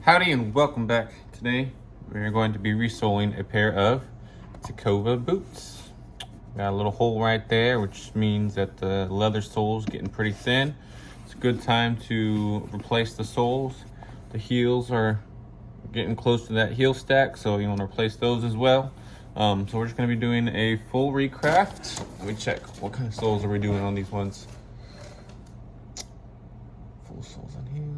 Howdy and welcome back. Today we're going to be resoling a pair of Tecovas boots. Got a little hole right there, which means that the leather sole's getting pretty thin. It's a good time to replace the soles. The heels are getting close to that heel stack, so you want to replace those as well. So we're just going to be doing a full recraft. Let me check what kind of soles are we doing on these ones. Full soles and heels.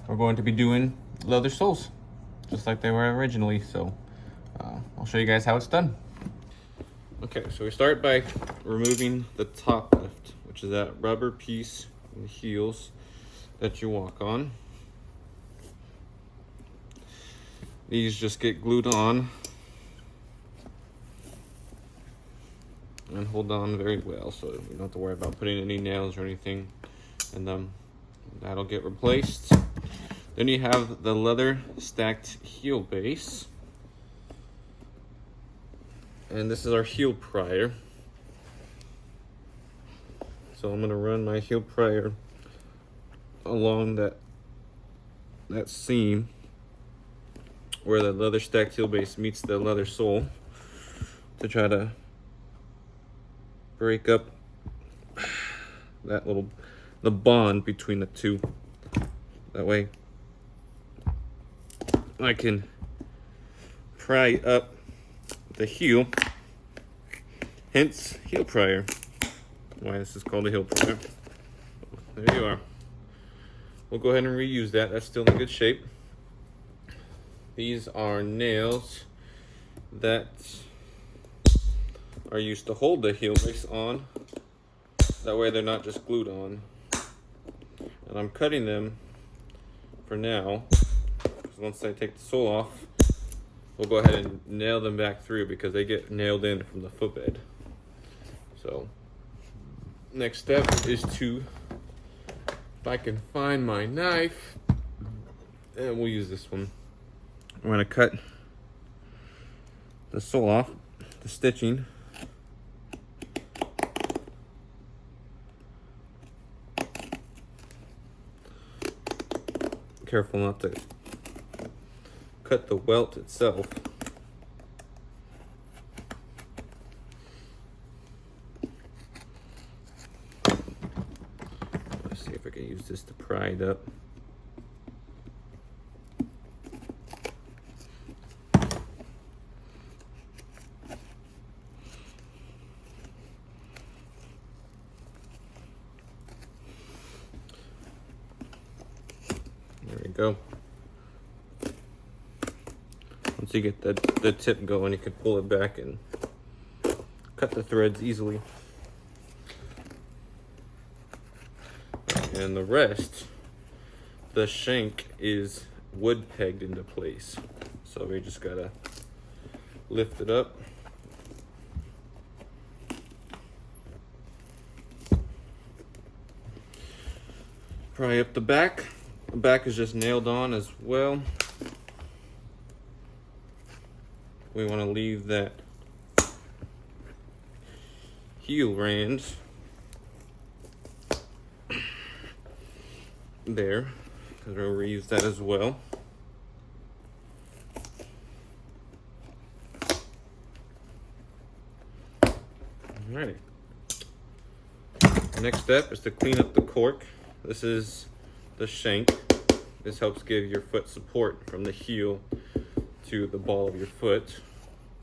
We're going to be doing leather soles, just like they were originally. So I'll show you guys how it's done. Okay, so we start by removing the top lift, which is that rubber piece in the heels that you walk on. These just get glued on and hold on very well, so you don't have to worry about putting any nails or anything in them. That'll get replaced. Then you have the leather stacked heel base. And this is our heel prior. So I'm gonna run my heel prior along that seam where the leather stacked heel base meets the leather sole to try to break up the bond between the two. That way I can pry up the heel, hence heel prior. Why this is called a heel prior. There you are. We'll go ahead and reuse that. That's still in good shape. These are nails that are used to hold the heel base on. That way they're not just glued on. And I'm cutting them for now. Once I take the sole off, we'll go ahead and nail them back through because they get nailed in from the footbed. So next step is to, if I can find my knife, and we'll use this one. I'm gonna cut the sole off, the stitching. Careful not to cut the welt itself. Let's see if I can use this to pry it up. There we go. Once you get the tip going, you can pull it back and cut the threads easily. And the rest, the shank is wood pegged into place. So we just gotta lift it up. Pry up the back. The back is just nailed on as well. We want to leave that heel rand there because we'll reuse that as well. Alright. Next step is to clean up the cork. This is the shank. This helps give your foot support from the heel to the ball of your foot.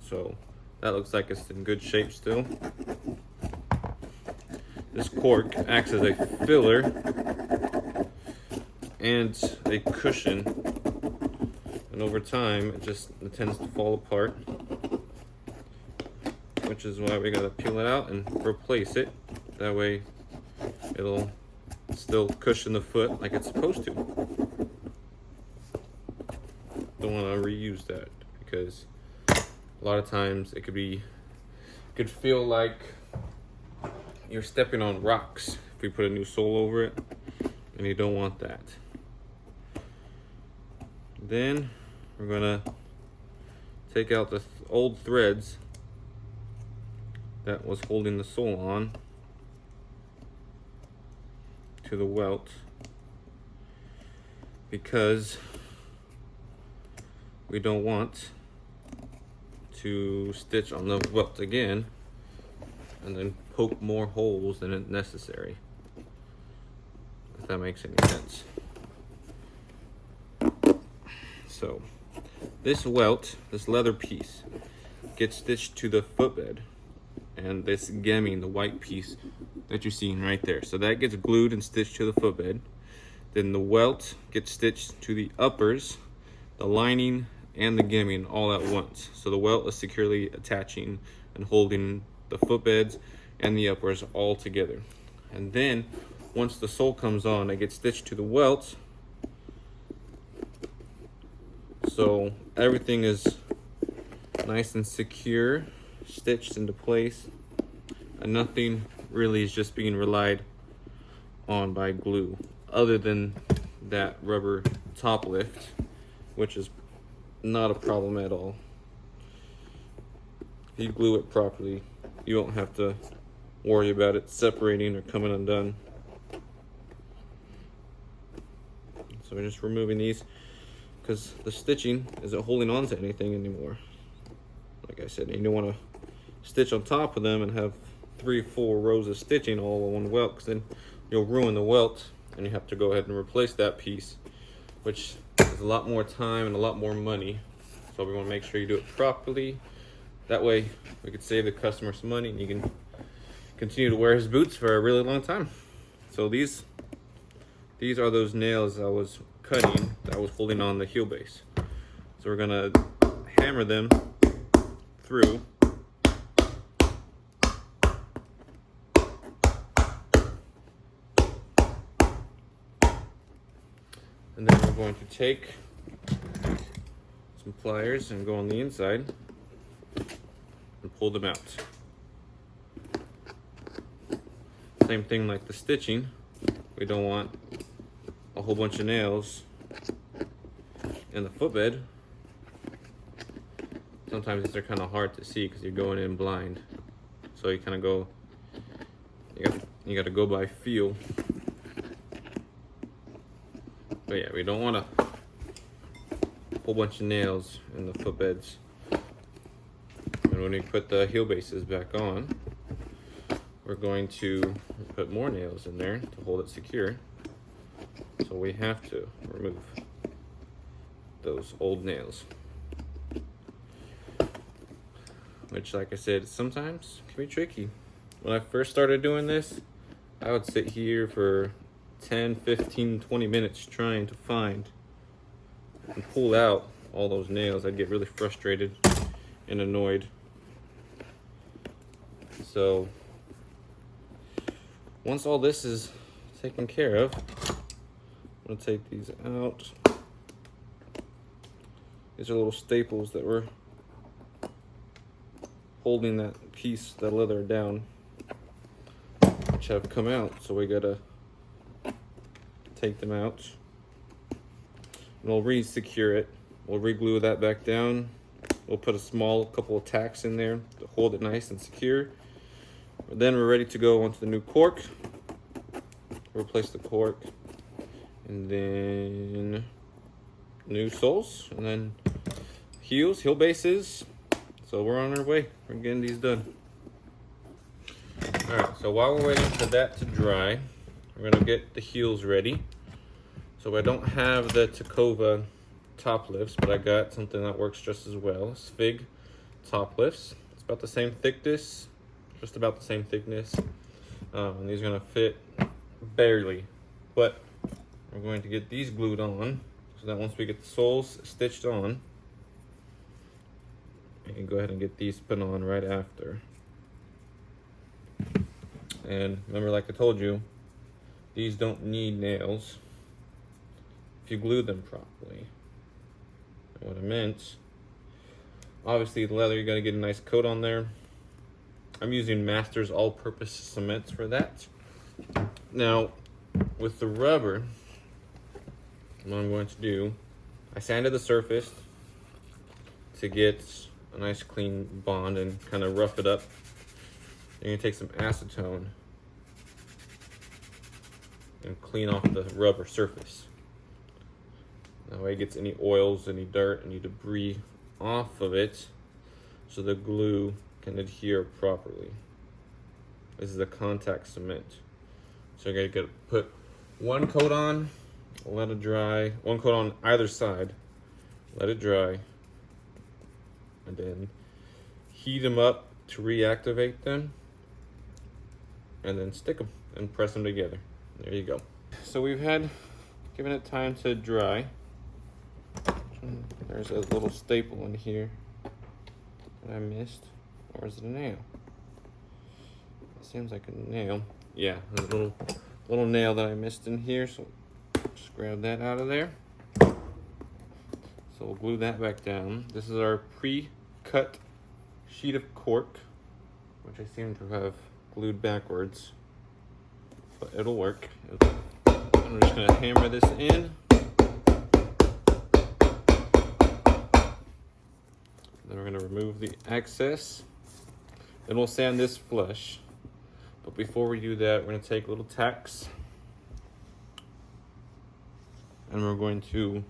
So that looks like it's in good shape still. This cork acts as a filler and a cushion, and over time it tends to fall apart, which is why we gotta peel it out and replace it. That way it'll still cushion the foot like it's supposed to. Don't want to reuse that because a lot of times it could feel like you're stepping on rocks if we put a new sole over it, and you don't want that. Then we're gonna take out the old threads that was holding the sole on to the welt. because we don't want to stitch on the welt again and then poke more holes than it's necessary, if that makes any sense. So this welt, this leather piece, gets stitched to the footbed, and this gemming, the white piece that you're seeing right there, so that gets glued and stitched to the footbed. Then the welt gets stitched to the uppers, the lining, and the gemming all at once. So the welt is securely attaching and holding the footbeds and the uppers all together. And then once the sole comes on, it gets stitched to the welt, so everything is nice and secure, stitched into place, and nothing really is just being relied on by glue, other than that rubber top lift, which is not a problem at all. If you glue it properly, you won't have to worry about it separating or coming undone. So we're just removing these because the stitching isn't holding on to anything anymore. Like I said, you don't want to stitch on top of them and have 3 or 4 rows of stitching all in one welt, because then you'll ruin the welt and you have to go ahead and replace that piece, which is a lot more time and a lot more money. So we want to make sure you do it properly. That way we could save the customer some money and you can continue to wear his boots for a really long time. So these are those nails I was cutting that I was holding on the heel base. So we're gonna hammer them through. And then we're going to take some pliers and go on the inside and pull them out. Same thing like the stitching. We don't want a whole bunch of nails in the footbed. Sometimes they're kind of hard to see because you're going in blind. So you kind of go, you got to go by feel. But yeah, we don't want a whole bunch of nails in the footbeds. And when we put the heel bases back on, we're going to put more nails in there to hold it secure. So we have to remove those old nails. Which, like I said, sometimes can be tricky. When I first started doing this, I would sit here for 10, 15, 20 minutes trying to find and pull out all those nails. I'd get really frustrated and annoyed. So once all this is taken care of, I'm gonna take these out. These are little staples that were holding that piece, that leather down, which have come out. So we gotta take them out. And we'll re-secure it. We'll re-glue that back down. We'll put a small couple of tacks in there to hold it nice and secure. Then we're ready to go onto the new cork. Replace the cork. And then new soles. And then heel bases. So we're on our way. We're getting these done. Alright, so while we're waiting for that to dry, we're going to get the heels ready. So I don't have the Tecovas top lifts, but I got something that works just as well. Fig top lifts. It's about the same thickness, just about the same thickness. And these are going to fit barely, but we're going to get these glued on so that once we get the soles stitched on, we can go ahead and get these put on right after. And remember, like I told you, these don't need nails if you glue them properly. And what I meant, obviously the leather, you gotta get a nice coat on there. I'm using Masters all-purpose cements for that. Now, with the rubber, what I'm going to do, I sanded the surface to get a nice clean bond and kind of rough it up. You're gonna take some acetone and clean off the rubber surface. That way it gets any oils, any dirt, any debris off of it, so the glue can adhere properly. This is a contact cement. So you're gonna put one coat on, let it dry, one coat on either side, let it dry, and then heat them up to reactivate them, and then stick them and press them together. There you go. So we've given it time to dry. There's a little staple in here that I missed. Or is it a nail? It seems like a nail. Yeah, there's a little nail that I missed in here, so just grab that out of there. So we'll glue that back down. This is our pre-cut sheet of cork, which I seem to have glued backwards, but it'll work. I'm just gonna hammer this in. Then we're gonna remove the excess. Then we'll sand this flush. But before we do that, we're gonna take little tacks and we're going to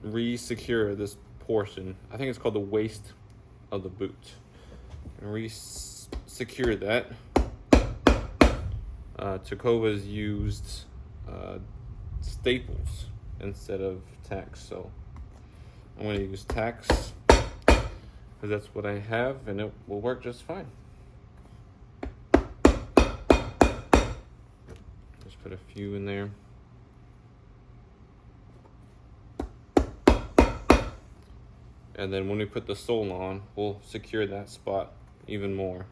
re-secure this portion. I think it's called the waist of the boot. And re-secure that. Tecovas used staples instead of tacks, so I'm going to use tacks because that's what I have, and it will work just fine. Just put a few in there. And then when we put the sole on, we'll secure that spot even more.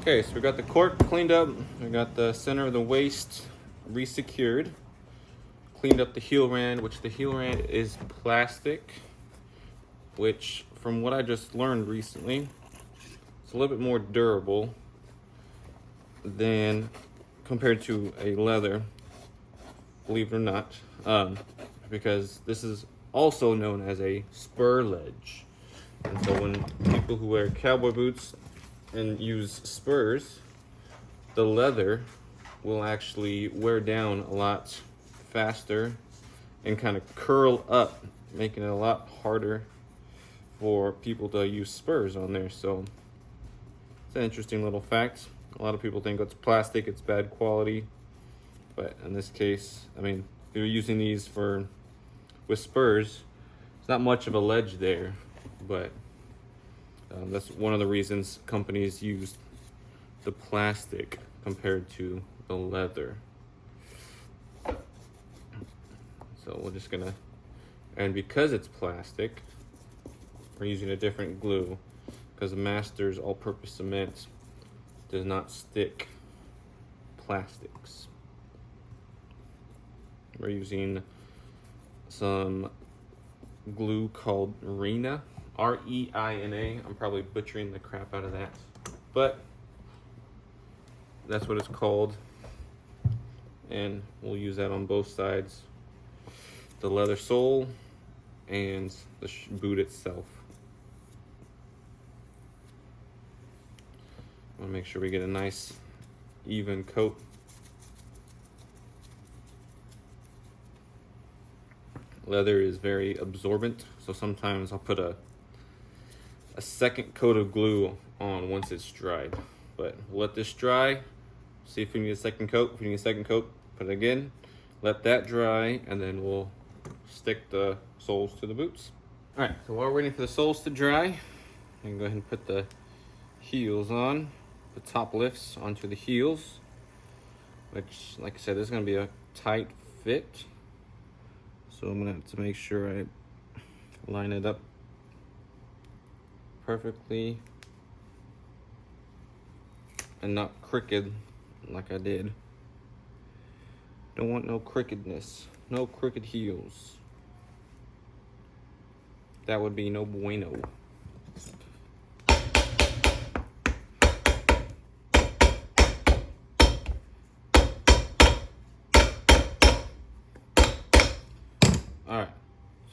Okay, so we got the cork cleaned up, we got the center of the waist re-secured, cleaned up the heel rand, which the heel rand is plastic, which from what I just learned recently, it's a little bit more durable than compared to a leather, believe it or not, because this is also known as a spur ledge. And so when people who wear cowboy boots and use spurs, the leather will actually wear down a lot faster and kind of curl up, making it a lot harder for people to use spurs on there. So it's an interesting little fact. A lot of people think it's plastic, it's bad quality, but in this case, I mean, if you're using these with spurs, it's not much of a ledge there, but that's one of the reasons companies use the plastic compared to the leather. So we're just gonna, and because it's plastic, we're using a different glue because the Masters all-purpose cement does not stick plastics. We're using some glue called Reina. R-E-I-N-A. I'm probably butchering the crap out of that, but that's what it's called, and we'll use that on both sides, the leather sole and the boot itself. I want to make sure we get a nice even coat. Leather is very absorbent, so sometimes I'll put a second coat of glue on once it's dried. But we'll let this dry, see if we need a second coat. If we need a second coat, put it again, let that dry, and then we'll stick the soles to the boots. All right, so while we're waiting for the soles to dry, I can go ahead and put the heels on, the top lifts onto the heels, which, like I said, this is gonna be a tight fit. So I'm gonna have to make sure I line it up perfectly and not crooked like I did. Don't want no crookedness, no crooked heels. That would be no bueno. All right,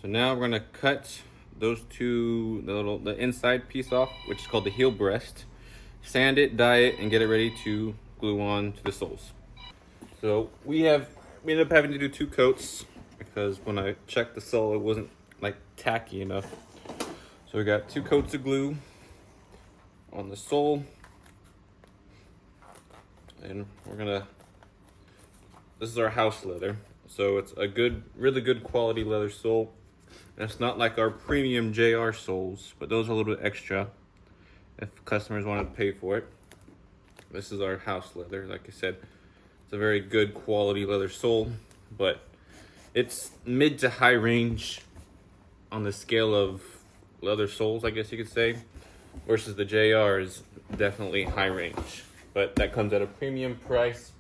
so now we're gonna cut those two, the inside piece off, which is called the heel breast, sand it, dye it, and get it ready to glue on to the soles. So we ended up having to do 2 coats because when I checked the sole, it wasn't like tacky enough. So we got 2 coats of glue on the sole, and this is our house leather. So it's a really good quality leather sole. And it's not like our premium JR soles, but those are a little bit extra if customers want to pay for it. This is our house leather. Like I said, it's a very good quality leather sole, but it's mid to high range on the scale of leather soles, I guess you could say, versus the JR is definitely high range. But that comes at a premium price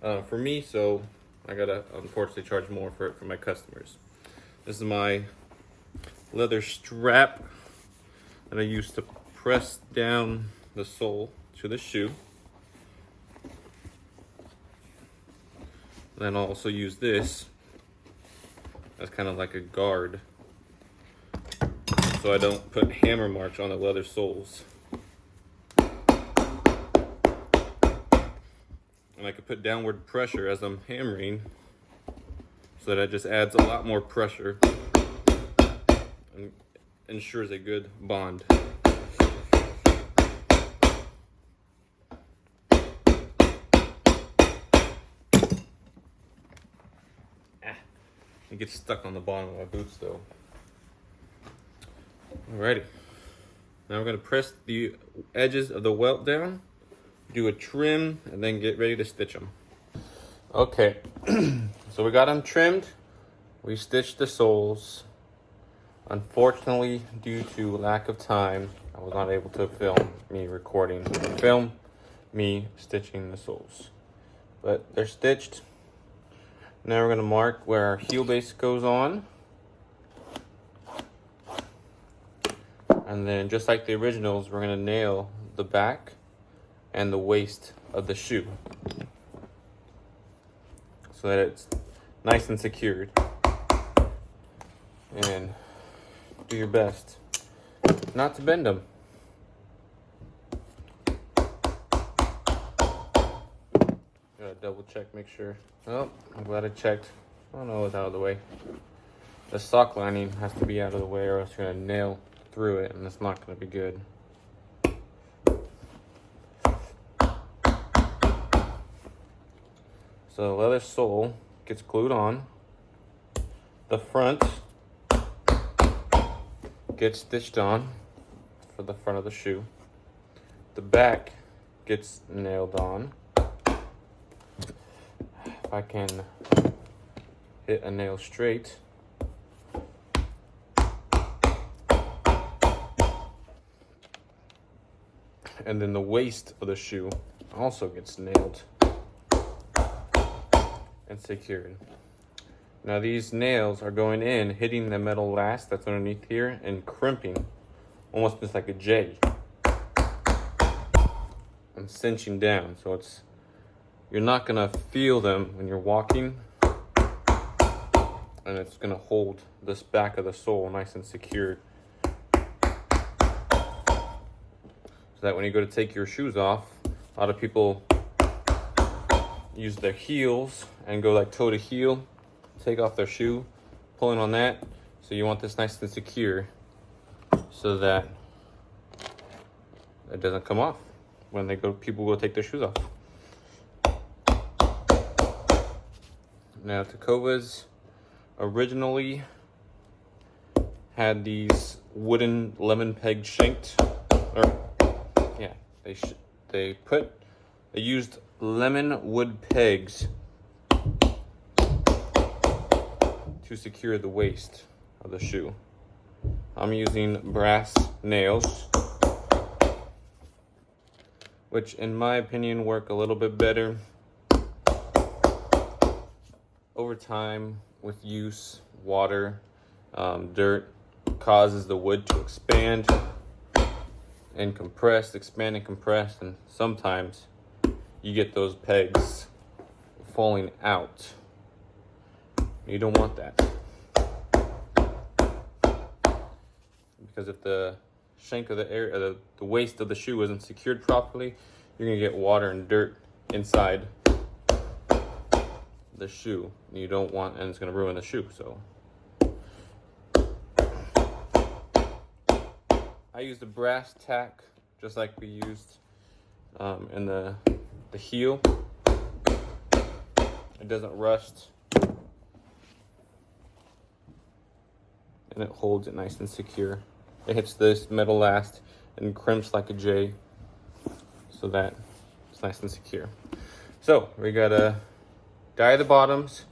for me, so I gotta unfortunately charge more for it for my customers. This is my leather strap that I use to press down the sole to the shoe. Then I'll also use this as kind of like a guard, so I don't put hammer marks on the leather soles. And I can put downward pressure as I'm hammering, so that it just adds a lot more pressure and ensures a good bond. It gets stuck on the bottom of my boots though. Alrighty. Now we're going to press the edges of the welt down, do a trim, and then get ready to stitch them. Okay, so we got them trimmed. We stitched the soles. Unfortunately, due to lack of time, I was not able to film me stitching the soles. But they're stitched. Now we're going to mark where our heel base goes on. And then just like the originals, we're going to nail the back and the waist of the shoe so that it's nice and secured. And do your best not to bend them. Gotta double check, make sure. Oh, I'm glad I checked. Oh no, it's out of the way. The sock lining has to be out of the way, or else you're gonna nail through it, and it's not gonna be good. So the leather sole gets glued on. The front gets stitched on for the front of the shoe. The back gets nailed on. If I can hit a nail straight. And then the waist of the shoe also gets nailed and secured. Now these nails are going in, hitting the metal last that's underneath here and crimping, almost just like a J, and cinching down. So you're not gonna feel them when you're walking, and it's gonna hold this back of the sole nice and secured. So that when you go to take your shoes off, a lot of people use their heels and go like toe to heel, take off their shoe, pulling on that. So you want this nice and secure so that it doesn't come off when people go take their shoes off. Now Tecovas originally had these wooden lemon peg shanked, they used lemon wood pegs to secure the waist of the shoe. I'm using brass nails, which in my opinion work a little bit better. Over time, with use, water, dirt causes the wood to expand and compress, and sometimes you get those pegs falling out. You don't want that. because if the shank of the waist of the shoe isn't secured properly, you're gonna get water and dirt inside the shoe. You don't want, and it's gonna ruin the shoe. So I used a brass tack, just like we used in the heel. It doesn't rust, and it holds it nice and secure. It hits this metal last and crimps like a J, so that it's nice and secure. So we gotta dye the bottoms,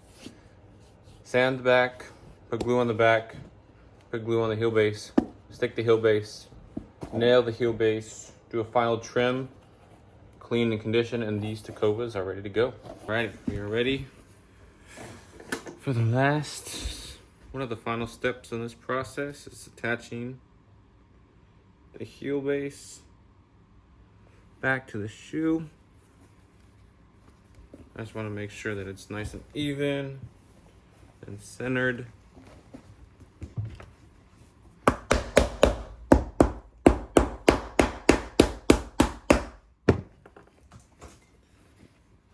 sand the back, put glue on the back, put glue on the heel base, stick the heel base, nail the heel base, do a final trim, clean and condition, and these Tecovas are ready to go. All right, we are ready for the last, one of the final steps in this process is attaching the heel base back to the shoe. I just want to make sure that it's nice and even and centered.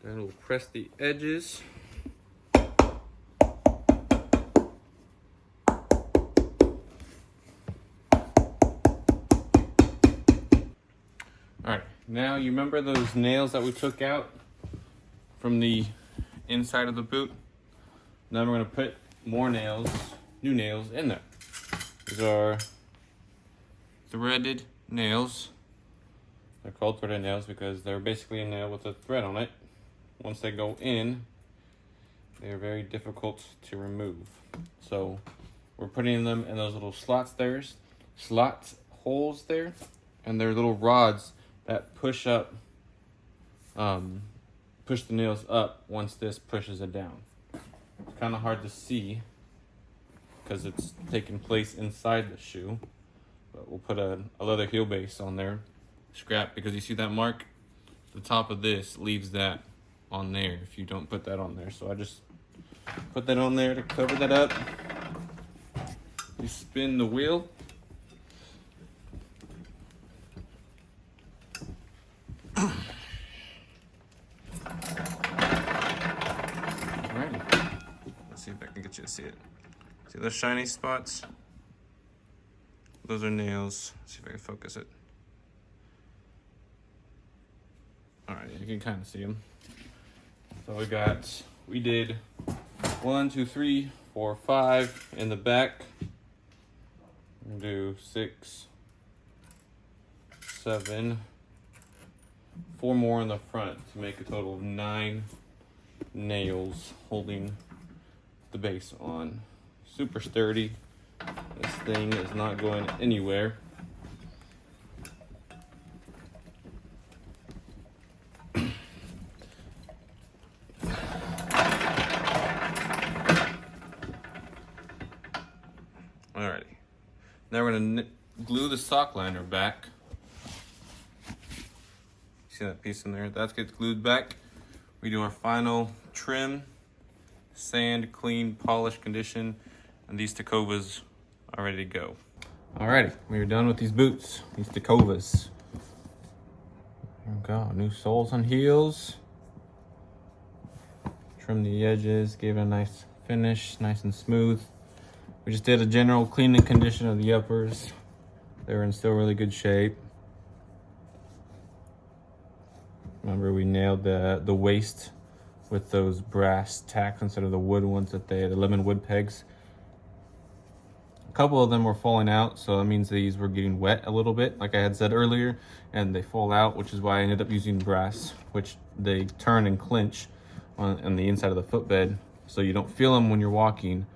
Then we'll press the edges. All right, now you remember those nails that we took out from the inside of the boot? Now we're gonna put more nails, new nails in there. These are threaded nails. They're called threaded nails because they're basically a nail with a thread on it. Once they go in, they are very difficult to remove. So we're putting them in those little holes there, and they're little rods that push up, push the nails up once this pushes it down. It's kind of hard to see because it's taking place inside the shoe, but we'll put a leather heel base on there, scrap, because you see that mark? The top of this leaves that on there if you don't put that on there. So I just put that on there to cover that up. You spin the wheel. See if I can get you to see it. See those shiny spots? Those are nails. Let's see if I can focus it. All right, you can kind of see them. So we did 1, 2, 3, 4, 5 in the back. We'll do 6, 7, 4 more in the front to make a total of 9 nails holding the base on. Super sturdy. This thing is not going anywhere. Alrighty. Now we're gonna glue the sock liner back. See that piece in there? That gets glued back. We do our final trim, sand, clean, polish, condition, and these Tecovas are ready to go. Alrighty, we are done with these boots, these Tecovas. Here we go, new soles and heels. Trim the edges, gave it a nice finish, nice and smooth. We just did a general clean and condition of the uppers. They're in still really good shape. Remember, we nailed the waist with those brass tacks instead of the wood ones that they had, the lemon wood pegs. A couple of them were falling out, so that means these were getting wet a little bit, like I had said earlier, and they fall out, which is why I ended up using brass, which they turn and clinch on the inside of the footbed, so you don't feel them when you're walking,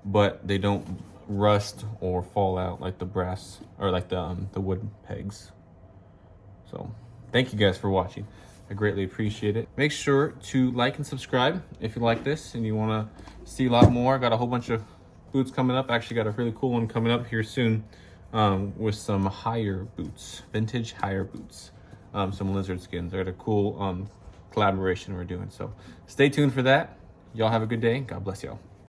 but they don't rust or fall out like the brass, or like the wood pegs. So thank you guys for watching. I greatly appreciate it. Make sure to like and subscribe if you like this and you want to see a lot more. I got a whole bunch of boots coming up. Actually got a really cool one coming up here soon with some higher boots, vintage higher boots, some lizard skins. They're a cool collaboration we're doing. So stay tuned for that. Y'all have a good day. God bless y'all.